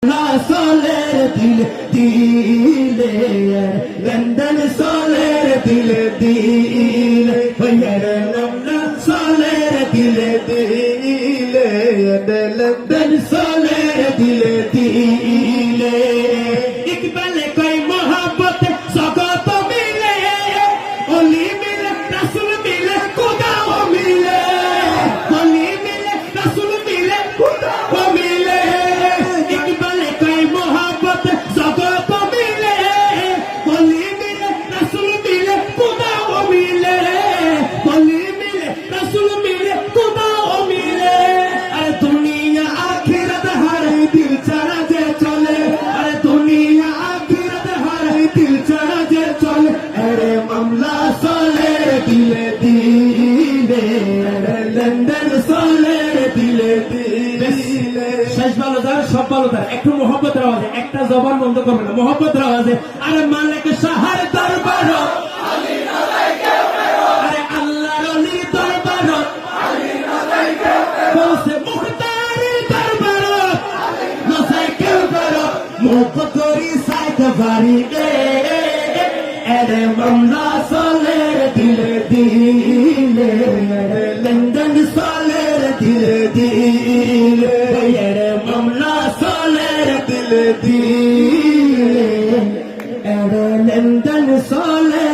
soler dile dile London soler dile dile Yere London soler dile dile London soler dile dile İkbal koy mohabbat sagat mile Oli mile Rasul mile Khuda o mile Oli mile Rasul mile Khuda o mile শেষ ভালো তার সব ভালো তার একটু মোহব্বতের আওয়াজে একটা জবান বন্ধ করবে না মোহব্বতের আওয়াজে আরে মালিক শাহর দরবার আরে আল্লাহর ওলি দরবার বসে মুখতারের দরবার নসাই কেউ করো মুখ করি সাইতে বাড়ি এরে মামলা সোলের দিলে দিলে লন্ডন সোলের দিলে দিলে এরে মামলা সোলের দিলে দিলে এরে লন্ডন সোলের